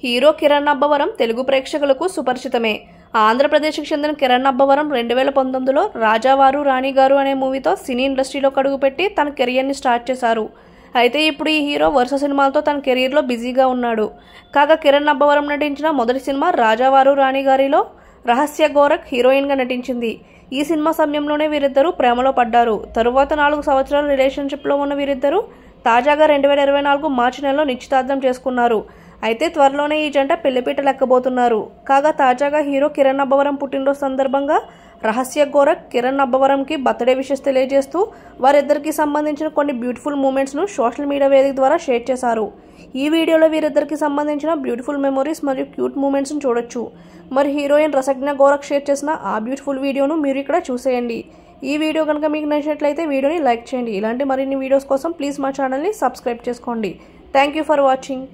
Hero Kiran Abbavaram Telugu ప్రేక్షకులకు సుపరిచితమే. ఆంధ్రప్రదేశ్కి చెందిన కిరణ్ అబ్బవరం 2019లో రాజావారు రాణిగారు అనే మూవీతో సినీ ఇండస్ట్రీలోకి అడుగుపెట్టి తన కెరియర్ని స్టార్ట్ చేశారు. అయితే ఇప్పుడు ఈ హీరో వరుస సినిమాలతో తన కెరీర్లో బిజీగా ఉన్నాడు. కాగా కిరణ్ అబ్బవరం నటించిన మొదటి సినిమా రాజావారు రాణిగారిలో రహస్య గోరఖ్ హీరోయిన్గా నటించింది. ఈ సినిమా సమయంలోనే వీరిద్దరూ ప్రేమలో పడ్డారు. తరువాత 4 సంవత్సరాల రిలేషన్షిప్లో ఉన్న వీరిద్దరూ తాజాగా 2024 మార్చి నెలలో నిశ్చితార్థం చేసుకున్నారు. అయితే త్వరలోనే ఈ జంట పెళ్లిపీటలు ఎక్కబోతున్నారు. కాగా తాజాగా హీరో కిరణ్ అబ్బవరం పుట్టినరోజు సందర్భంగా రహస్య గోరఖ్ కిరణ్ అబ్బవరంకి బర్త్డే విషెస్ తెలియజేస్తూ వారిద్దరికి సంబంధించిన కొన్ని బ్యూటిఫుల్ మూమెంట్స్ను సోషల్ మీడియా వేదిక ద్వారా షేర్ చేశారు. ఈ వీడియోలో వీరిద్దరికి సంబంధించిన బ్యూటిఫుల్ మెమొరీస్ మరియు క్యూట్ మూమెంట్స్ను చూడొచ్చు. మరి హీరోయిన్ రసజ్ఞ గోరఖ్ షేర్ చేసిన ఆ బ్యూటిఫుల్ వీడియోను మీరు ఇక్కడ చూసేయండి. ఈ వీడియో కనుక మీకు నచ్చినట్లయితే వీడియోని లైక్ చేయండి. ఇలాంటి మరిన్ని వీడియోస్ కోసం ప్లీజ్ మా ఛానల్ని సబ్స్క్రైబ్ చేసుకోండి. Thank you for watching.